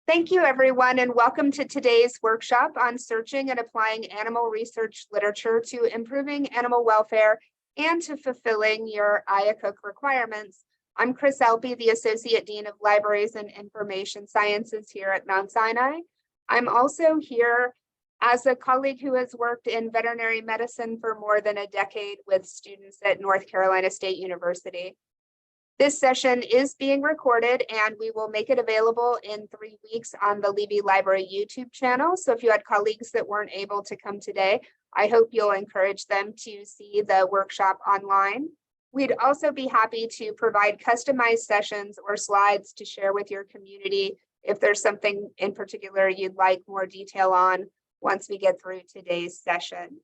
Thank you, everyone, and welcome to today's workshop on searching and applying animal research literature to improving animal welfare and to fulfilling your IACUC requirements. I'm Chris Elpy, the Associate Dean of Libraries and Information Sciences here at Mount Sinai. I'm also here as a colleague who has worked in veterinary medicine for more than a decade with students at North Carolina State University. This session is being recorded and we will make it available in 3 weeks on the Levy Library YouTube channel. So if you had colleagues that weren't able to come today, I hope you'll encourage them to see the workshop online. We'd also be happy to provide customized sessions or slides to share with your community if there's something in particular you'd like more detail on once we get through today's session.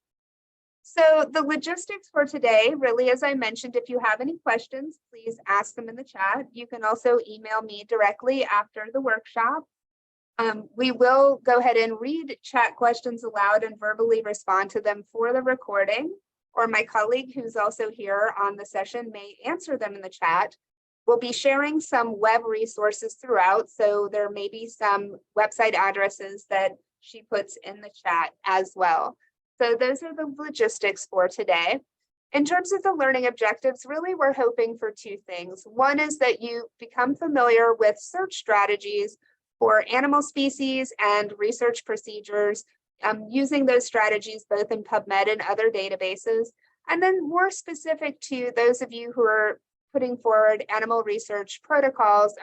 So the logistics for today, really, as I mentioned, if you have any questions, please ask them in the chat. You can also email me directly after the workshop. We will go ahead and read chat questions aloud and verbally respond to them for the recording, or my colleague who's also here on the session may answer them in the chat. We'll be sharing some web resources throughout, so there may be some website addresses that she puts in the chat as well. So those are the logistics for today. In terms of the learning objectives, really we're hoping for two things. One is that you become familiar with search strategies for animal species and research procedures, using those strategies both in PubMed and other databases. And then more specific to those of you who are putting forward animal research protocols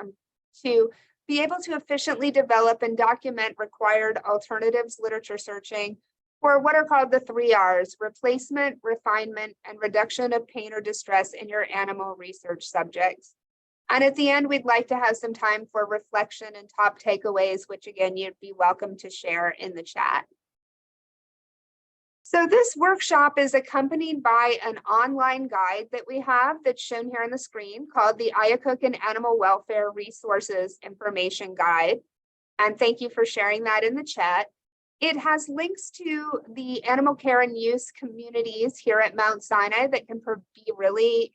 to be able to efficiently develop and document required alternatives literature searching for what are called the 3 R's: replacement, refinement, and reduction of pain or distress in your animal research subjects. And at the end, we'd like to have some time for reflection and top takeaways, which again, you'd be welcome to share in the chat. So this workshop is accompanied by an online guide that we have that's shown here on the screen called the IACUC and Animal Welfare Resources Information Guide. And thank you for sharing that in the chat. It has links to the animal care and use communities here at Mount Sinai that can be really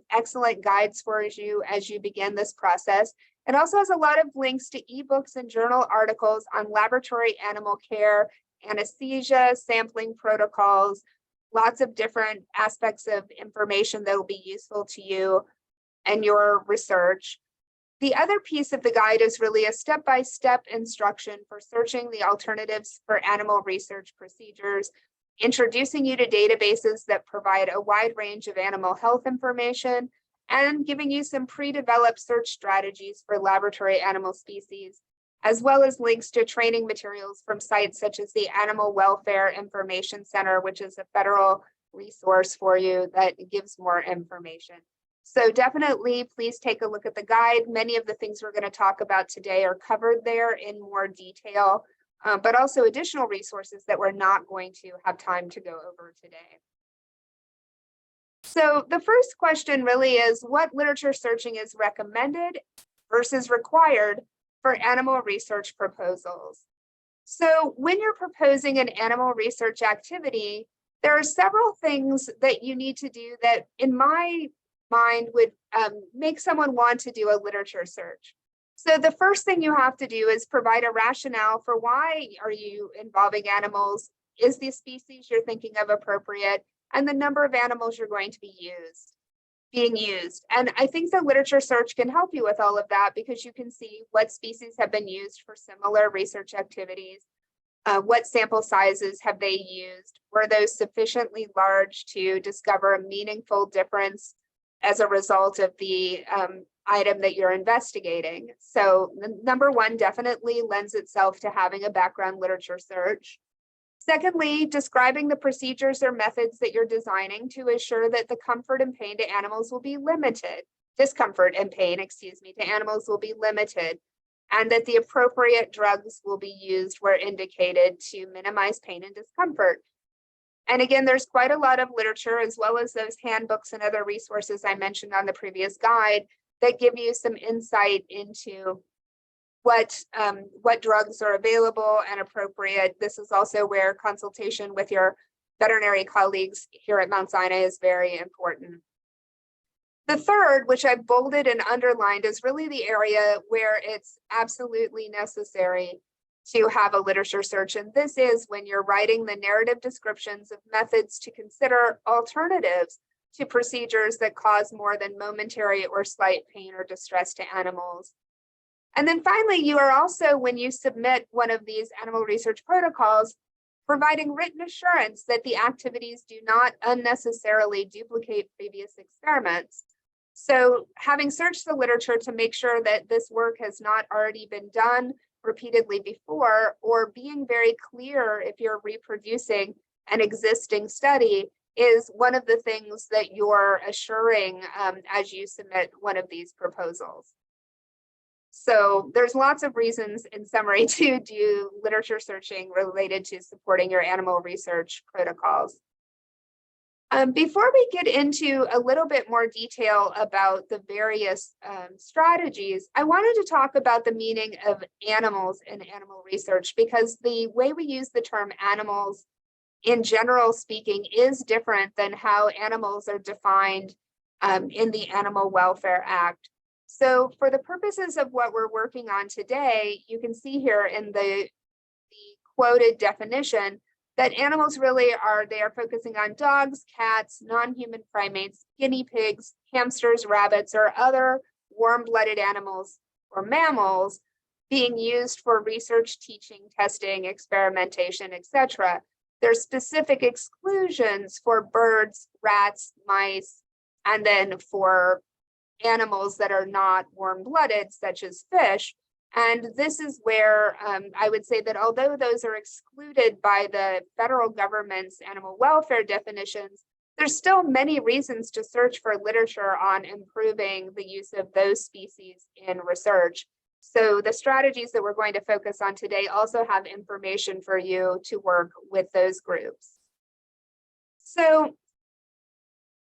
excellent guides for you as you begin this process. It also has a lot of links to ebooks and journal articles on laboratory animal care, anesthesia, sampling protocols, lots of different aspects of information that will be useful to you and your research. The other piece of the guide is really a step-by-step instruction for searching the alternatives for animal research procedures, introducing you to databases that provide a wide range of animal health information, and giving you some pre-developed search strategies for laboratory animal species, as well as links to training materials from sites such as the Animal Welfare Information Center, which is a federal resource for you that gives more information. So definitely, please take a look at the guide. Many of the things we're going to talk about today are covered there in more detail, but also additional resources that we're not going to have time to go over today. So the first question really is, what literature searching is recommended versus required for animal research proposals? So when you're proposing an animal research activity, there are several things that you need to do that, in my mind, would make someone want to do a literature search. So the first thing you have to do is provide a rationale for why are you involving animals? Is the species you're thinking of appropriate? And the number of animals you're going to be being used. And I think the literature search can help you with all of that because you can see what species have been used for similar research activities. What sample sizes have they used? Were those sufficiently large to discover a meaningful difference as a result of the item that you're investigating? So number one definitely lends itself to having a background literature search. Secondly, describing the procedures or methods that you're designing to assure that the comfort and pain to animals will be limited. Discomfort and pain, excuse me, to animals will be limited, and that the appropriate drugs will be used where indicated to minimize pain and discomfort. And again, there's quite a lot of literature, as well as those handbooks and other resources I mentioned on the previous guide, that give you some insight into what drugs are available and appropriate. This is also where consultation with your veterinary colleagues here at Mount Sinai is very important. The third, which I've bolded and underlined, is really the area where it's absolutely necessary to have a literature search. And this is when you're writing the narrative descriptions of methods to consider alternatives to procedures that cause more than momentary or slight pain or distress to animals. And then finally, you are also, when you submit one of these animal research protocols, providing written assurance that the activities do not unnecessarily duplicate previous experiments. So having searched the literature to make sure that this work has not already been done repeatedly before, or being very clear if you're reproducing an existing study, is one of the things that you're assuring as you submit one of these proposals. So there's lots of reasons, in summary, to do literature searching related to supporting your animal research protocols. Before we get into a little bit more detail about the various strategies, I wanted to talk about the meaning of animals in animal research, because the way we use the term animals in general speaking is different than how animals are defined in the Animal Welfare Act. So for the purposes of what we're working on today, you can see here in the quoted definition that animals really are, they are focusing on dogs, cats, non-human primates, guinea pigs, hamsters, rabbits, or other warm-blooded animals or mammals being used for research, teaching, testing, experimentation, etc. There's specific exclusions for birds, rats, mice, and then for animals that are not warm-blooded, such as fish. And this is where I would say that although those are excluded by the federal government's animal welfare definitions, there's still many reasons to search for literature on improving the use of those species in research. So the strategies that we're going to focus on today also have information for you to work with those groups. So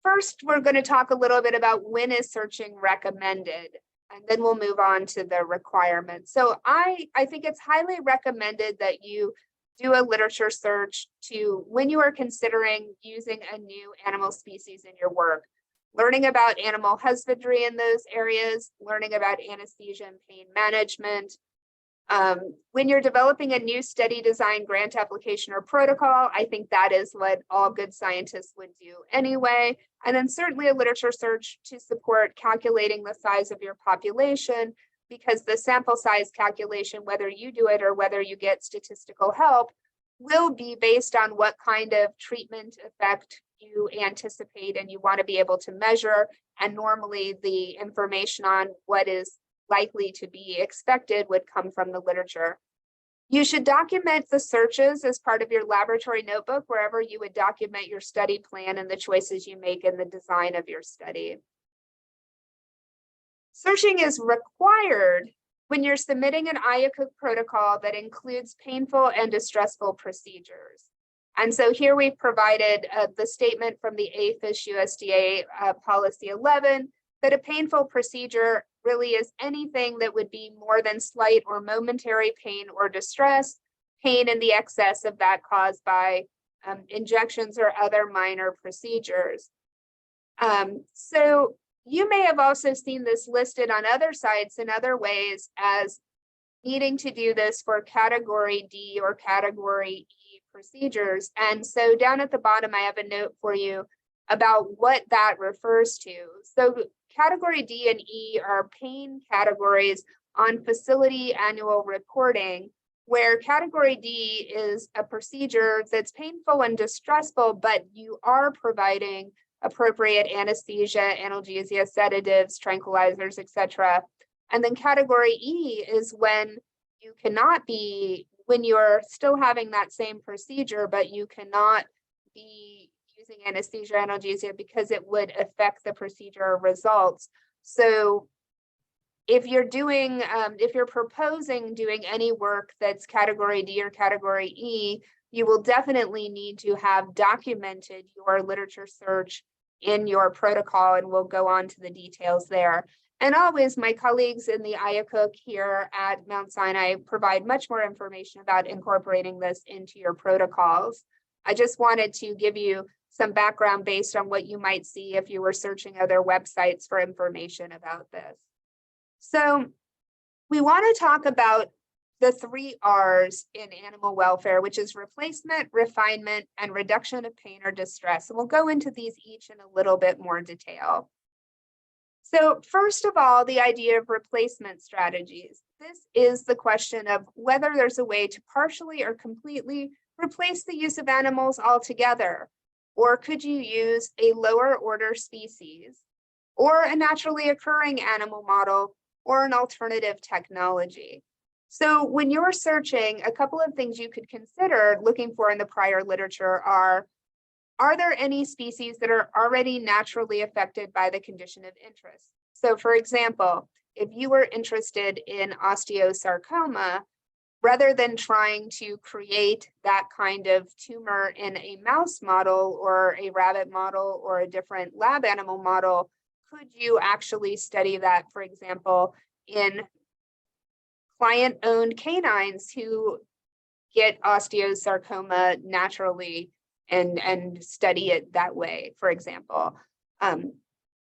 first, we're going to talk a little bit about when is searching recommended, and then we'll move on to the requirements. So I think it's highly recommended that you do a literature search to when you are considering using a new animal species in your work, learning about animal husbandry in those areas, learning about anesthesia and pain management. When you're developing a new study design, grant application, or protocol, I think that is what all good scientists would do anyway. And then certainly a literature search to support calculating the size of your population, because the sample size calculation, whether you do it or whether you get statistical help, will be based on what kind of treatment effect you anticipate and you want to be able to measure. And normally the information on what is likely to be expected would come from the literature. You should document the searches as part of your laboratory notebook, wherever you would document your study plan and the choices you make in the design of your study. Searching is required when you're submitting an IACUC protocol that includes painful and distressful procedures. And so here we've provided the statement from the APHIS USDA Policy 11 that a painful procedure really is anything that would be more than slight or momentary pain or distress, pain in the excess of that caused by injections or other minor procedures. So you may have also seen this listed on other sites in other ways as needing to do this for Category D or Category E procedures. And so down at the bottom, I have a note for you about what that refers to. So Category D and E are pain categories on facility annual reporting, where Category D is a procedure that's painful and distressful, but you are providing appropriate anesthesia, analgesia, sedatives, tranquilizers, etc. And then Category E is when you cannot be, when you're still having that same procedure, but you cannot be using anesthesia, analgesia, because it would affect the procedure results. So if you're doing, if you're proposing doing any work that's Category D or Category E, you will definitely need to have documented your literature search in your protocol, and we'll go on to the details there. And always, my colleagues in the IACUC here at Mount Sinai provide much more information about incorporating this into your protocols. I just wanted to give you some background based on what you might see if you were searching other websites for information about this. So we want to talk about the 3 R's in animal welfare, which is replacement, refinement, and reduction of pain or distress. And we'll go into these each in a little bit more detail. So first of all, the idea of replacement strategies. This is the question of whether there's a way to partially or completely replace the use of animals altogether, or could you use a lower order species, or a naturally occurring animal model, or an alternative technology. So when you're searching, a couple of things you could consider looking for in the prior literature are there any species that are already naturally affected by the condition of interest? So for example, if you were interested in osteosarcoma, rather than trying to create that kind of tumor in a mouse model or a rabbit model or a different lab animal model, could you actually study that, for example, in client-owned canines who get osteosarcoma naturally and study it that way, for example?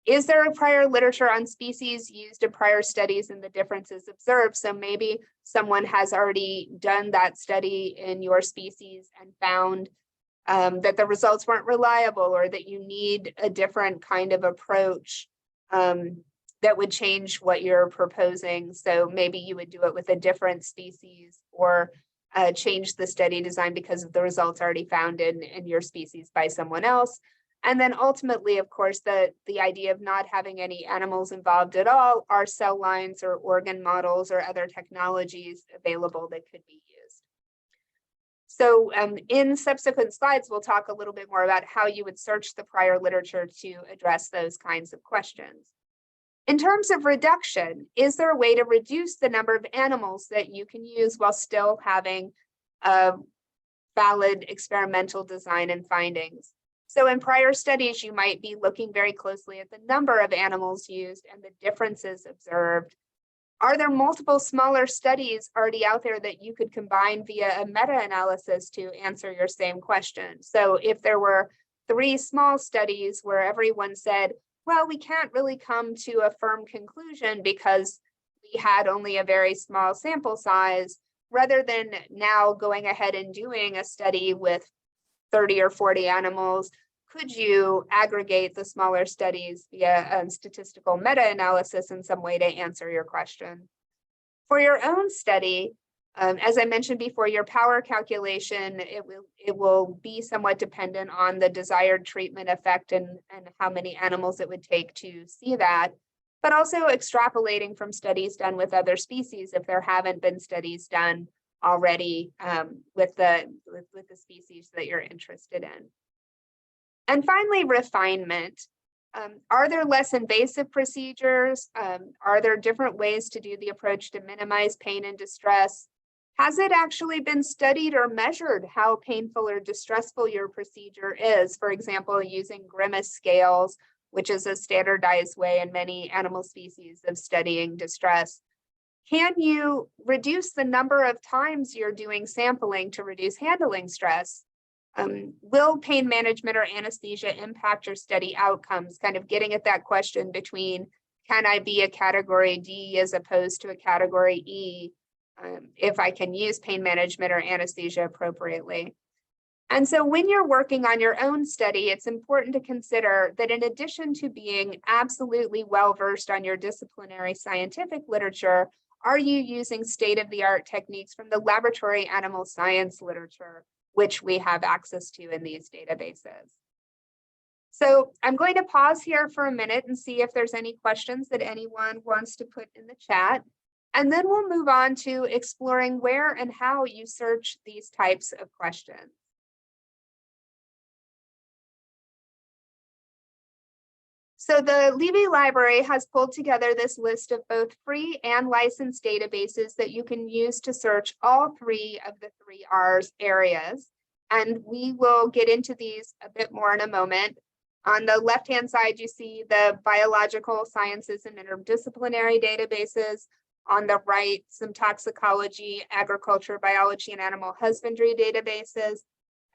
Is there a prior literature on species used in prior studies and the differences observed? So maybe someone has already done that study in your species and found that the results weren't reliable, or that you need a different kind of approach that would change what you're proposing. So maybe you would do it with a different species, or change the study design because of the results already found in your species by someone else. And then ultimately, of course, the idea of not having any animals involved at all are cell lines or organ models or other technologies available that could be used. So in subsequent slides, we'll talk a little bit more about how you would search the prior literature to address those kinds of questions. In terms of reduction, is there a way to reduce the number of animals that you can use while still having a valid experimental design and findings? So in prior studies, you might be looking very closely at the number of animals used and the differences observed. Are there multiple smaller studies already out there that you could combine via a meta-analysis to answer your same question? So if there were 3 small studies where everyone said, well, we can't really come to a firm conclusion because we had only a very small sample size, rather than now going ahead and doing a study with 30 or 40 animals, could you aggregate the smaller studies via a statistical meta-analysis in some way to answer your question? For your own study, as I mentioned before, your power calculation, it will be somewhat dependent on the desired treatment effect and how many animals it would take to see that, but also extrapolating from studies done with other species if there haven't been studies done already with the species that you're interested in. And finally, refinement. Are there less invasive procedures? Are there different ways to do the approach to minimize pain and distress? Has it actually been studied or measured how painful or distressful your procedure is? For example, using grimace scales, which is a standardized way in many animal species of studying distress. Can you reduce the number of times you're doing sampling to reduce handling stress? Will pain management or anesthesia impact your study outcomes? Kind of getting at that question between, can I be a category D as opposed to a category E if I can use pain management or anesthesia appropriately? And so when you're working on your own study, it's important to consider that in addition to being absolutely well-versed on your disciplinary scientific literature, are you using state-of-the-art techniques from the laboratory animal science literature, which we have access to in these databases? So I'm going to pause here for a minute and see if there's any questions that anyone wants to put in the chat. And then we'll move on to exploring where and how you search these types of questions. So the Levy Library has pulled together this list of both free and licensed databases that you can use to search all 3 of the 3 R's areas. And we will get into these a bit more in a moment. On the left-hand side, you see the biological sciences and interdisciplinary databases. On the right, some toxicology, agriculture, biology, and animal husbandry databases.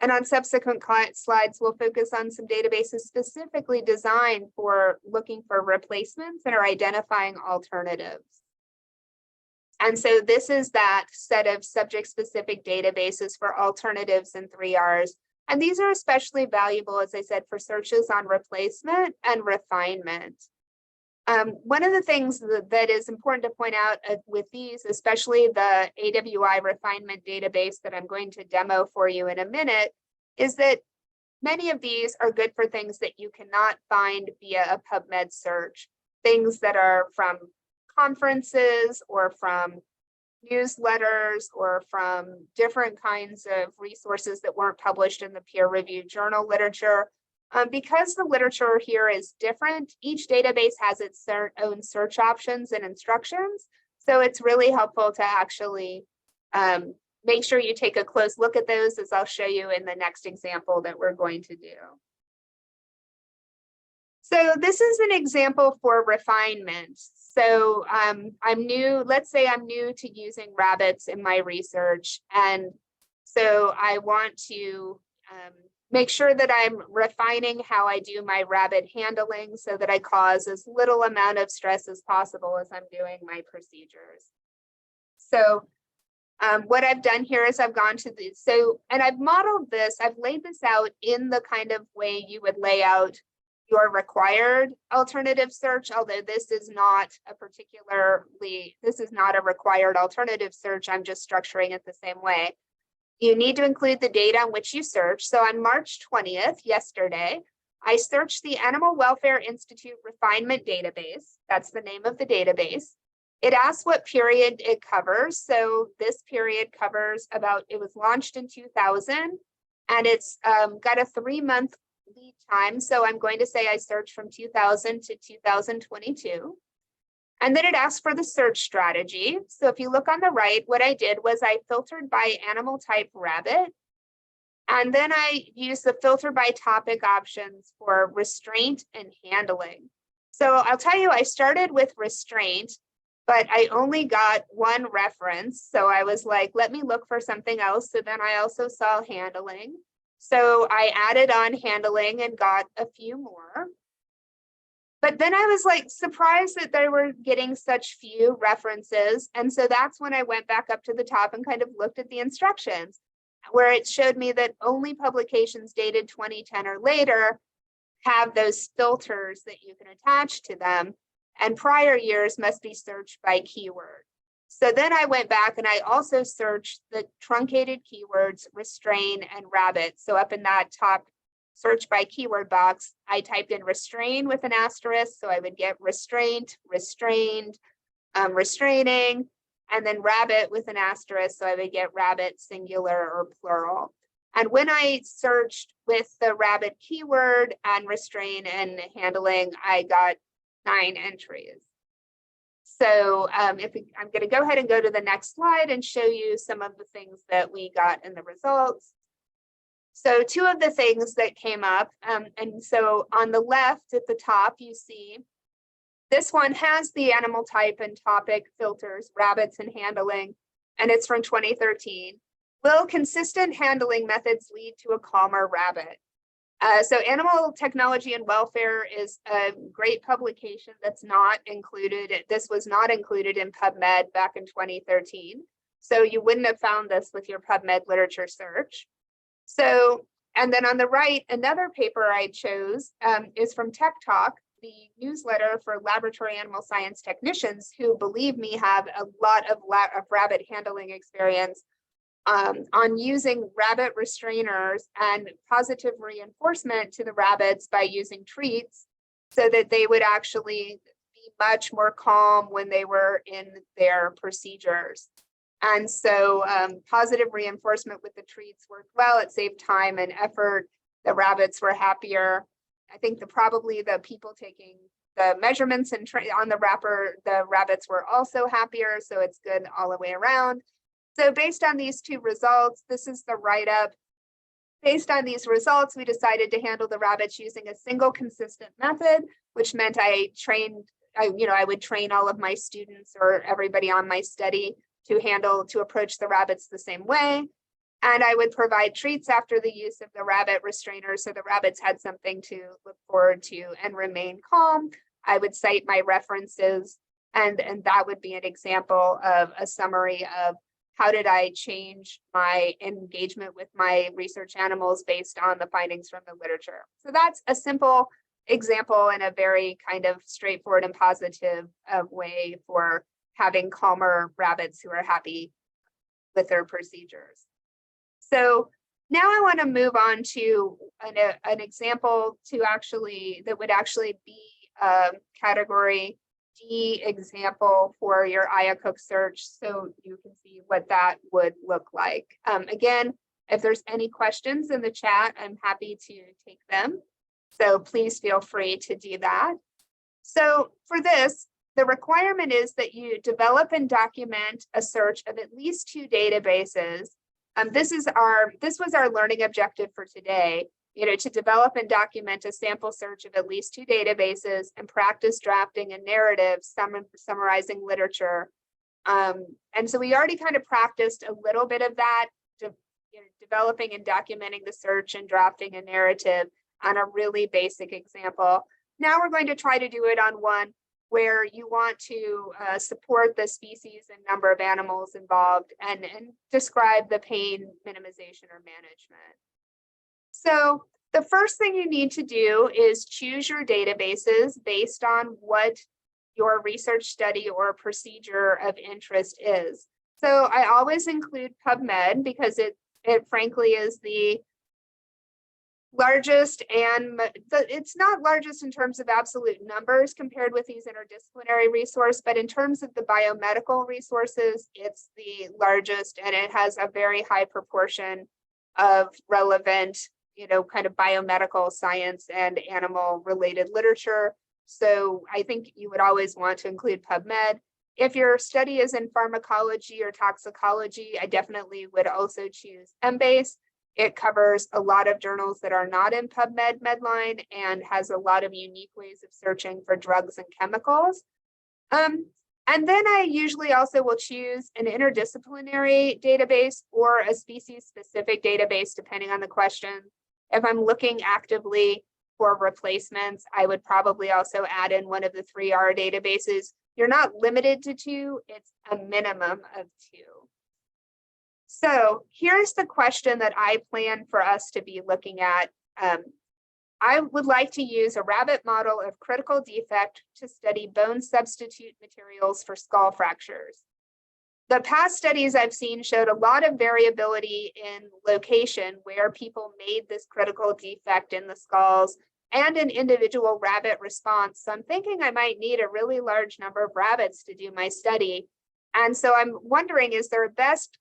And on subsequent slides, we'll focus on some databases specifically designed for looking for replacements and are identifying alternatives. And so this is that set of subject-specific databases for alternatives in 3Rs. And these are especially valuable, as I said, for searches on replacement and refinement. One of the things that is important to point out with these, especially the AWI refinement database that I'm going to demo for you in a minute, is that many of these are good for things that you cannot find via a PubMed search, things that are from conferences or from newsletters or from different kinds of resources that weren't published in the peer-reviewed journal literature. Because the literature here is different, each database has its own search options and instructions. So it's really helpful to actually make sure you take a close look at those, as I'll show you in the next example that we're going to do. So this is an example for refinement. So let's say I'm new to using rabbits in my research. And so I want to make sure that I'm refining how I do my rabbit handling so that I cause as little amount of stress as possible as I'm doing my procedures. So what I've done here is I've gone to and I've modeled this, I've laid this out in the kind of way you would lay out your required alternative search, although this is not a required alternative search. I'm just structuring it the same way. You need to include the data on which you search. So on March 20th, yesterday, I searched the Animal Welfare Institute Refinement Database. That's the name of the database. It asks what period it covers. So this period covers it was launched in 2000, and it's got a 3-month lead time. So I'm going to say I searched from 2000 to 2022. And then it asks for the search strategy. So if you look on the right, what I did was I filtered by animal type rabbit. And then I used the filter by topic options for restraint and handling. So I'll tell you, I started with restraint, but I only got one reference. So I was like, let me look for something else. So then I also saw handling. So I added on handling and got a few more. But then I was like surprised that they were getting such few references. And so that's when I went back up to the top and kind of looked at the instructions, where it showed me that only publications dated 2010 or later have those filters that you can attach to them, and prior years must be searched by keyword. So then I went back and I also searched the truncated keywords restrain and rabbit. So up in that top search by keyword box, I typed in restrain with an asterisk, so I would get restraint, restrained, restraining, and then rabbit with an asterisk, so I would get rabbit singular or plural. And when I searched with the rabbit keyword and restrain and handling, I got 9 entries. So I'm going to go ahead and go to the next slide and show you some of the things that we got in the results. So 2 of the things that came up, and so on the left at the top, you see this one has the animal type and topic filters, rabbits and handling, and it's from 2013. Will consistent handling methods lead to a calmer rabbit? So Animal Technology and Welfare is a great publication that's not included. This was not included in PubMed back in 2013. So you wouldn't have found this with your PubMed literature search. So, and then on the right, another paper I chose is from Tech Talk, the newsletter for laboratory animal science technicians who, believe me, have a lot of rabbit handling experience on using rabbit restrainers and positive reinforcement to the rabbits by using treats so that they would actually be much more calm when they were in their procedures. And so positive reinforcement with the treats worked well. It saved time and effort. The rabbits were happier. I think probably the people taking the measurements and on the rabbits were also happier. So it's good all the way around. So based on these 2 results, this is the write-up. Based on these results, we decided to handle the rabbits using a single consistent method, which meant I would train all of my students or everybody on my study to approach the rabbits the same way. And I would provide treats after the use of the rabbit restrainer so the rabbits had something to look forward to and remain calm. I would cite my references, and that would be an example of a summary of how did I change my engagement with my research animals based on the findings from the literature. So that's a simple example in a very kind of straightforward and positive way for having calmer rabbits who are happy with their procedures. So now I want to move on to an example that would actually be a category D example for your IACUC search, so you can see what that would look like. Again, if there's any questions in the chat, I'm happy to take them. So please feel free to do that. So for this, the requirement is that you develop and document a search of at least 2 databases. This was our learning objective for today, to develop and document a sample search of at least 2 databases and practice drafting a narrative summarizing literature. And so we already kind of practiced a little bit of that, developing and documenting the search and drafting a narrative on a really basic example. Now we're going to try to do it on one where you want to support the species and number of animals involved and describe the pain minimization or management. So the first thing you need to do is choose your databases based on what your research study or procedure of interest is. So I always include PubMed because it frankly is the largest, and it's not largest in terms of absolute numbers compared with these interdisciplinary resources, but in terms of the biomedical resources, it's the largest, and it has a very high proportion of relevant, kind of biomedical science and animal related literature. So I think you would always want to include PubMed. If your study is in pharmacology or toxicology, I definitely would also choose Embase. It covers a lot of journals that are not in PubMed Medline and has a lot of unique ways of searching for drugs and chemicals. And then I usually also will choose an interdisciplinary database or a species-specific database, depending on the question. If I'm looking actively for replacements, I would probably also add in one of the 3R databases. You're not limited to 2, it's a minimum of 2. So here's the question that I plan for us to be looking at. I would like to use a rabbit model of critical defect to study bone substitute materials for skull fractures. The past studies I've seen showed a lot of variability in location where people made this critical defect in the skulls and an individual rabbit response. So I'm thinking I might need a really large number of rabbits to do my study. And so I'm wondering, is there a best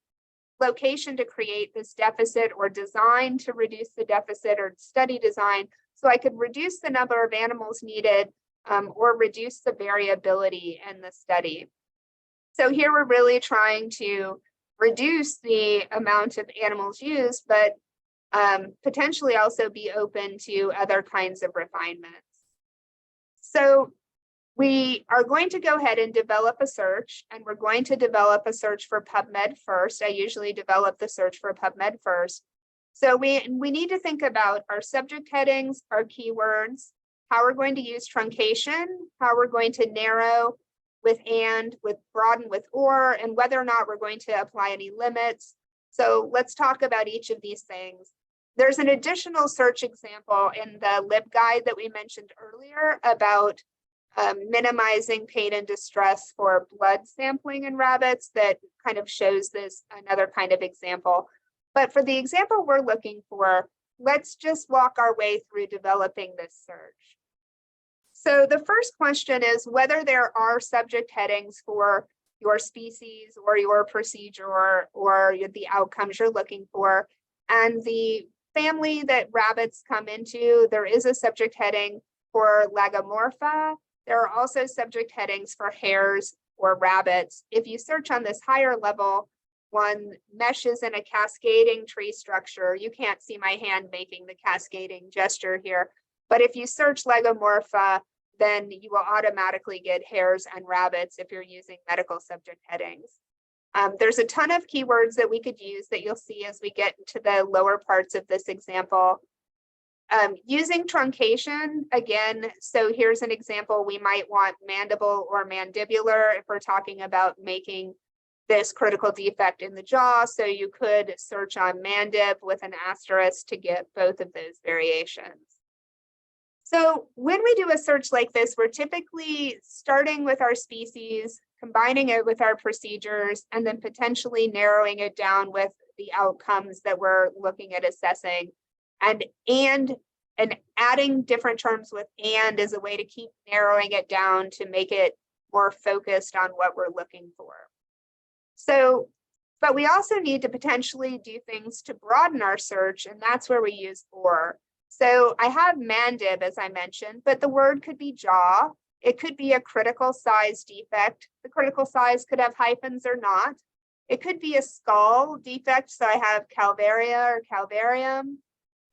location to create this deficit or design to reduce the deficit or study design so I could reduce the number of animals needed or reduce the variability in the study. So here we're really trying to reduce the amount of animals used, but potentially also be open to other kinds of refinements. So we are going to go ahead and develop a search, and we're going to develop a search for PubMed first. I usually develop the search for PubMed first. So we need to think about our subject headings, our keywords, how we're going to use truncation, how we're going to narrow with and, with broaden with or, and whether or not we're going to apply any limits. So let's talk about each of these things. There's an additional search example in the LibGuide that we mentioned earlier about minimizing pain and distress for blood sampling in rabbits that kind of shows this another kind of example. But for the example we're looking for, let's just walk our way through developing this search. So the first question is whether there are subject headings for your species or your procedure or the outcomes you're looking for. And the family that rabbits come into, there is a subject heading for Lagomorpha. There are also subject headings for hares or rabbits. If you search on this higher level, one meshes in a cascading tree structure. You can't see my hand making the cascading gesture here, but if you search Lagomorpha, then you will automatically get hares and rabbits if you're using medical subject headings. There's a ton of keywords that we could use that you'll see as we get to the lower parts of this example. Using truncation, again, so here's an example. We might want mandible or mandibular if we're talking about making this critical defect in the jaw. So you could search on mandib with an asterisk to get both of those variations. So when we do a search like this, we're typically starting with our species, combining it with our procedures, and then potentially narrowing it down with the outcomes that we're looking at assessing. And adding different terms with and is a way to keep narrowing it down to make it more focused on what we're looking for. So, but we also need to potentially do things to broaden our search, and that's where we use or. So I have mandib, as I mentioned, but the word could be jaw. It could be a critical size defect. The critical size could have hyphens or not. It could be a skull defect. So I have calvaria or calvarium.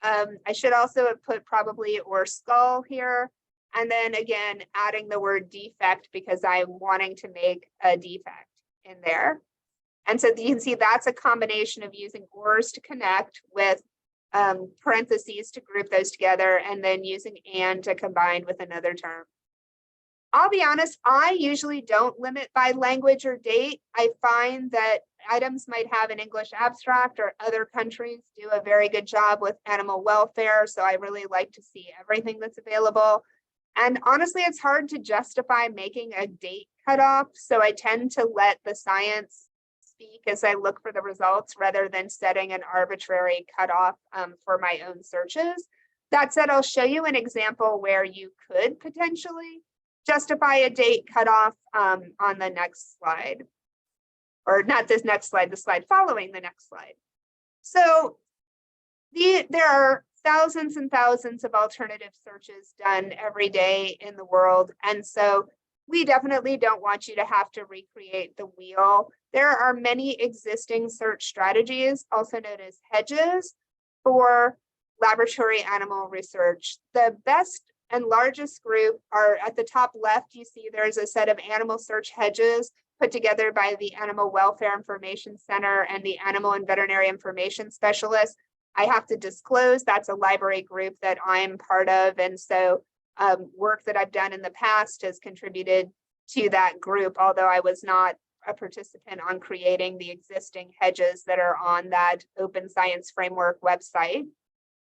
I should also have put probably or skull here. And then again, adding the word defect because I'm wanting to make a defect in there. And so you can see that's a combination of using ors to connect with parentheses to group those together, and then using and to combine with another term. I'll be honest, I usually don't limit by language or date. I find that items might have an English abstract, or other countries do a very good job with animal welfare. So I really like to see everything that's available. And honestly, it's hard to justify making a date cutoff. So I tend to let the science speak as I look for the results rather than setting an arbitrary cutoff for my own searches. That said, I'll show you an example where you could potentially justify a date cutoff on the next slide, or not this next slide, the slide following the next slide. So there are thousands and thousands of alternative searches done every day in the world. And so we definitely don't want you to have to recreate the wheel. There are many existing search strategies, also known as hedges, for laboratory animal research. The best and largest group are at the top left. You see there's a set of animal search hedges put together by the Animal Welfare Information Center and the Animal and Veterinary Information Specialists. I have to disclose that's a library group that I'm part of, and so work that I've done in the past has contributed to that group, although I was not a participant on creating the existing hedges that are on that Open Science Framework website.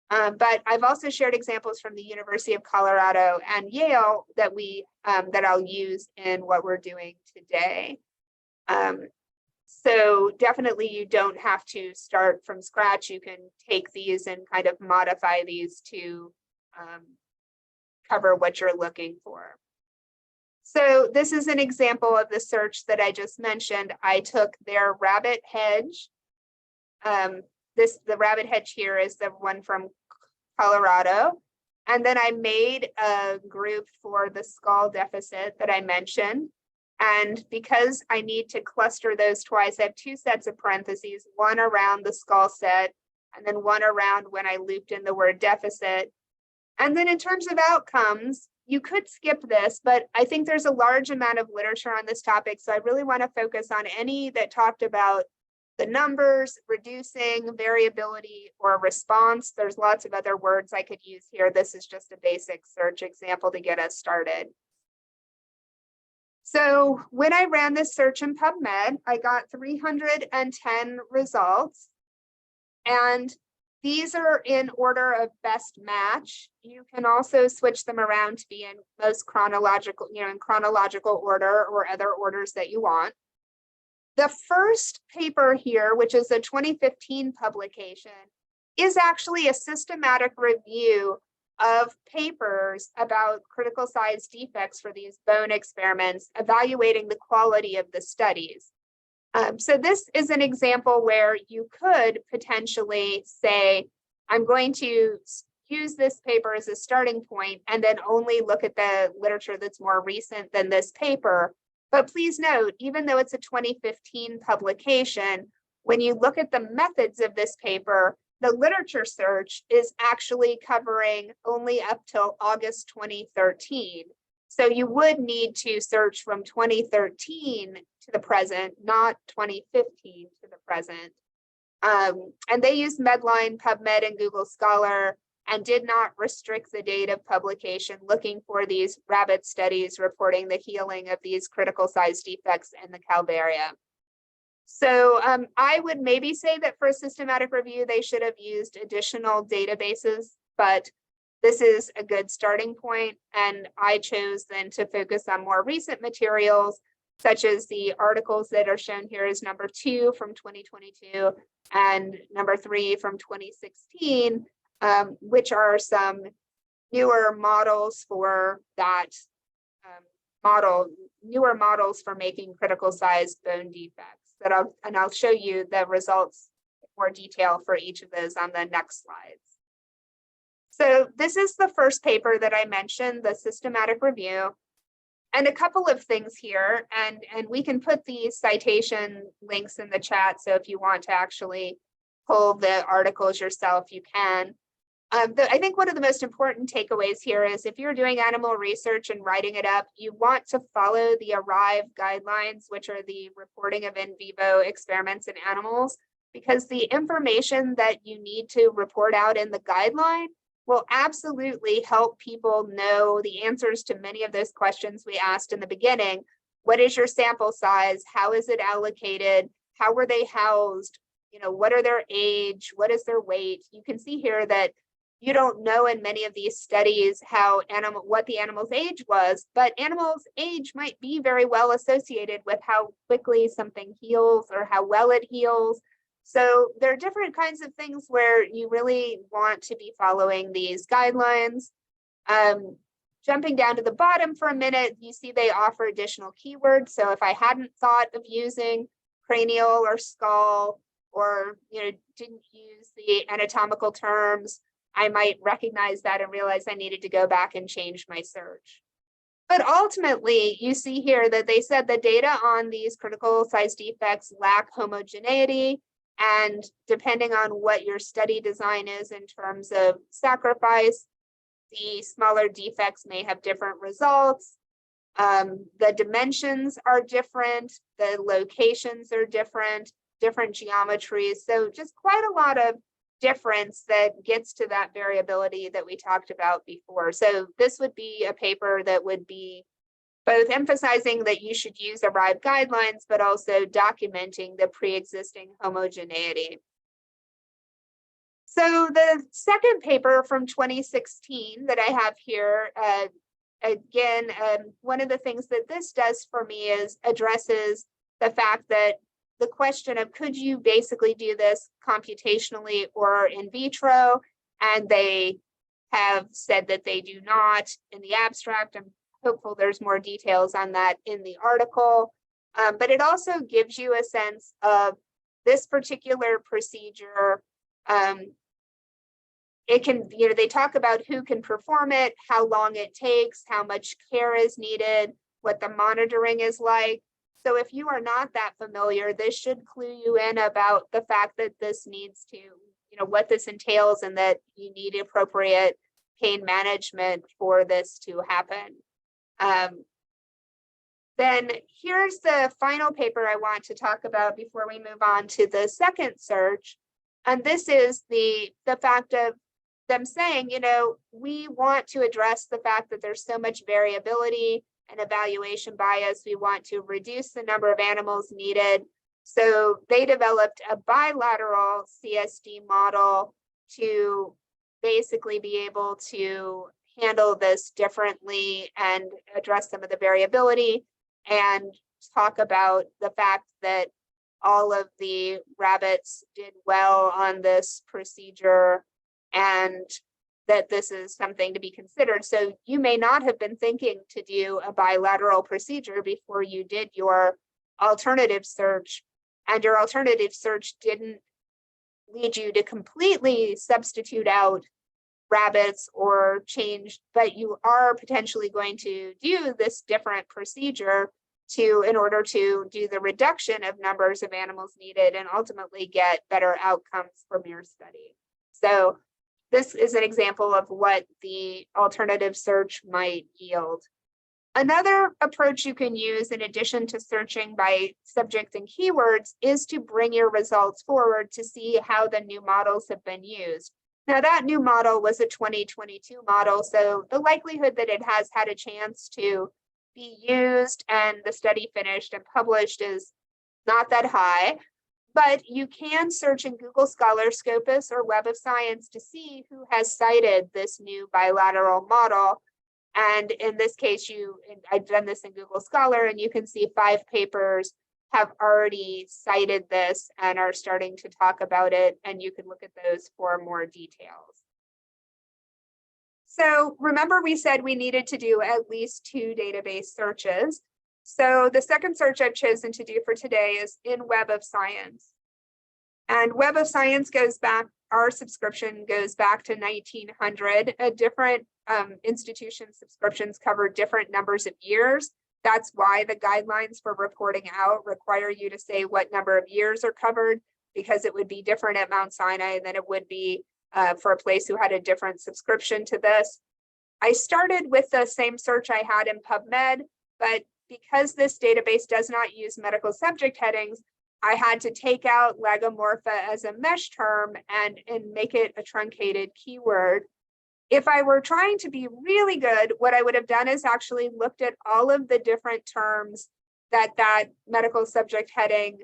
But I've also shared examples from the University of Colorado and Yale that that I'll use in what we're doing today. So definitely you don't have to start from scratch. You can take these and kind of modify these to cover what you're looking for. So this is an example of the search that I just mentioned. I took their rabbit hedge. The rabbit hedge here is the one from Colorado. And then I made a group for the skull deficit that I mentioned. And because I need to cluster those twice, I have two sets of parentheses, one around the skull set, and then one around when I looped in the word deficit. And then in terms of outcomes, you could skip this, but I think there's a large amount of literature on this topic. So I really want to focus on any that talked about the numbers, reducing variability or response. There's lots of other words I could use here. This is just a basic search example to get us started. So when I ran this search in PubMed, I got 310 results. And these are in order of best match. You can also switch them around to be in most chronological, in chronological order or other orders that you want. The first paper here, which is a 2015 publication, is actually a systematic review of papers about critical size defects for these bone experiments, evaluating the quality of the studies. So this is an example where you could potentially say, I'm going to use this paper as a starting point and then only look at the literature that's more recent than this paper. But please note, even though it's a 2015 publication, when you look at the methods of this paper, the literature search is actually covering only up till August 2013. So you would need to search from 2013 to the present, not 2015 to the present. And they used Medline, PubMed, and Google Scholar, and did not restrict the date of publication, looking for these rabbit studies reporting the healing of these critical size defects in the calvaria. So I would maybe say that for a systematic review, they should have used additional databases, but this is a good starting point. And I chose then to focus on more recent materials, such as the articles that are shown here as number 2 from 2022 and number 3 from 2016, which are some newer models for that newer models for making critical size bone defects. I'll show you the results in more detail for each of those on the next slides. So this is the first paper that I mentioned, the systematic review. And a couple of things here, and we can put these citation links in the chat. So if you want to actually pull the articles yourself, you can. I think one of the most important takeaways here is if you're doing animal research and writing it up, you want to follow the ARRIVE guidelines, which are the reporting of in vivo experiments in animals, because the information that you need to report out in the guideline will absolutely help people know the answers to many of those questions we asked in the beginning. What is your sample size? How is it allocated? How were they housed? You know, what are their age? What is their weight? You can see here that you don't know in many of these studies what the animal's age was, but animals' age might be very well associated with how quickly something heals or how well it heals. So there are different kinds of things where you really want to be following these guidelines. Jumping down to the bottom for a minute, you see they offer additional keywords. So if I hadn't thought of using cranial or skull, or didn't use the anatomical terms, I might recognize that and realize I needed to go back and change my search. But ultimately, you see here that they said the data on these critical size defects lack homogeneity. And depending on what your study design is in terms of sacrifice, the smaller defects may have different results. The dimensions are different, the locations are different geometries. So just quite a lot of difference that gets to that variability that we talked about before. So this would be a paper that would be both emphasizing that you should use ARRIVE guidelines, but also documenting the pre-existing homogeneity. So the second paper from 2016 that I have here, again, one of the things that this does for me is addresses the fact that the question of could you basically do this computationally or in vitro, and they have said that they do not in the abstract. I'm hopeful there's more details on that in the article, but it also gives you a sense of this particular procedure. It can, they talk about who can perform it, how long it takes, how much care is needed, what the monitoring is like. So if you are not that familiar, this should clue you in about the fact that this needs to, what this entails, and that you need appropriate pain management for this to happen. Then here's the final paper I want to talk about before we move on to the second search. And this is the fact of them saying, we want to address the fact that there's so much variability and evaluation bias. We want to reduce the number of animals needed. So they developed a bilateral CSD model to basically be able to handle this differently and address some of the variability, and talk about the fact that all of the rabbits did well on this procedure and that this is something to be considered. So you may not have been thinking to do a bilateral procedure before you did your alternative search, and your alternative search didn't lead you to completely substitute out rabbits or change, but you are potentially going to do this different procedure in order to do the reduction of numbers of animals needed and ultimately get better outcomes from your study. So this is an example of what the alternative search might yield. Another approach you can use in addition to searching by subject and keywords is to bring your results forward to see how the new models have been used. Now that new model was a 2022 model, so the likelihood that it has had a chance to be used and the study finished and published is not that high, but you can search in Google Scholar, Scopus, or Web of Science to see who has cited this new bilateral model. And in this case, I've done this in Google Scholar, and you can see 5 papers have already cited this and are starting to talk about it, and you can look at those for more details. So remember, we said we needed to do at least 2 database searches. So the second search I've chosen to do for today is in Web of Science. And Web of Science goes back, our subscription goes back to 1900. A different institution subscriptions cover different numbers of years. That's why the guidelines for reporting out require you to say what number of years are covered, because it would be different at Mount Sinai than it would be for a place who had a different subscription to this. I started with the same search I had in PubMed, but because this database does not use medical subject headings, I had to take out lagomorpha as a mesh term and make it a truncated keyword. If I were trying to be really good, what I would have done is actually looked at all of the different terms that medical subject heading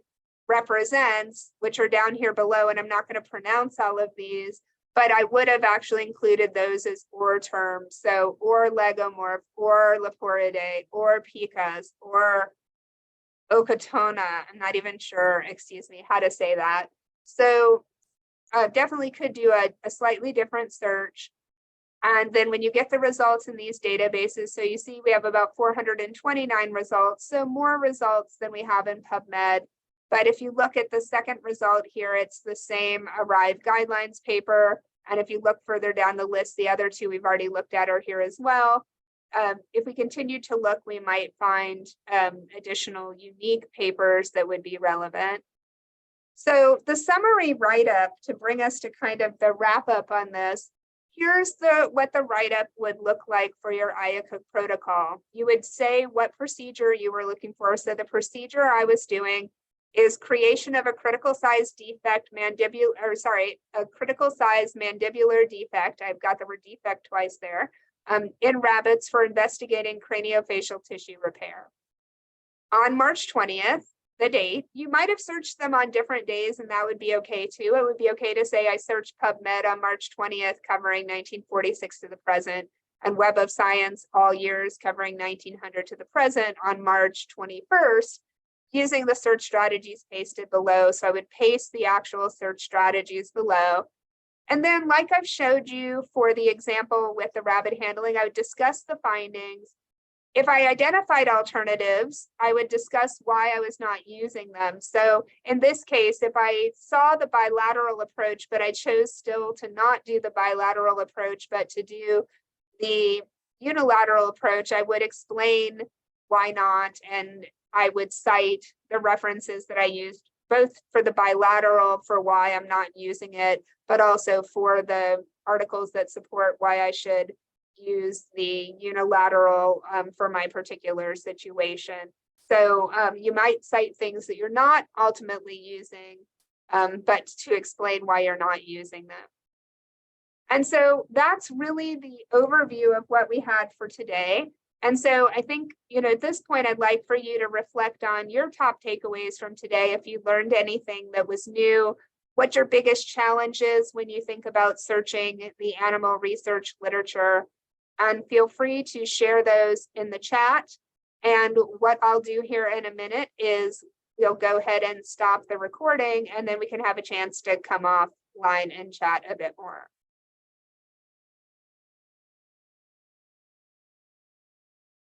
represents, which are down here below, and I'm not going to pronounce all of these, but I would have actually included those as OR terms. So or lagomorph, or leporidae, or picas, or Okatona. I'm not even sure, excuse me, how to say that. So definitely could do a slightly different search. And then when you get the results in these databases, so you see we have about 429 results, so more results than we have in PubMed. But if you look at the second result here, it's the same ARRIVE guidelines paper. And if you look further down the list, the other 2 we've already looked at are here as well. If we continue to look, we might find additional unique papers that would be relevant. So the summary write-up, to bring us to kind of the wrap up on this, here's what the write-up would look like for your IACUC protocol. You would say what procedure you were looking for. So the procedure I was doing is creation of a critical size defect a critical size mandibular defect. I've got the word defect twice there. In rabbits for investigating craniofacial tissue repair. On March 20th, the date, you might have searched them on different days, and that would be okay too. It would be okay to say I searched PubMed on March 20th, covering 1946 to the present, and Web of Science all years covering 1900 to the present on March 21st, using the search strategies pasted below. So I would paste the actual search strategies below. And then, like I've showed you for the example with the rabbit handling, I would discuss the findings. If I identified alternatives, I would discuss why I was not using them. So in this case, if I saw the bilateral approach, but I chose still to not do the bilateral approach, but to do the unilateral approach, I would explain why not. And I would cite the references that I used, both for the bilateral for why I'm not using it, but also for the articles that support why I should use the unilateral for my particular situation. So you might cite things that you're not ultimately using, but to explain why you're not using them. And so that's really the overview of what we had for today. And so I think, at this point, I'd like for you to reflect on your top takeaways from today. If you learned anything that was new, what your biggest challenge is when you think about searching the animal research literature, and feel free to share those in the chat. And what I'll do here in a minute is we'll go ahead and stop the recording, and then we can have a chance to come offline and chat a bit more.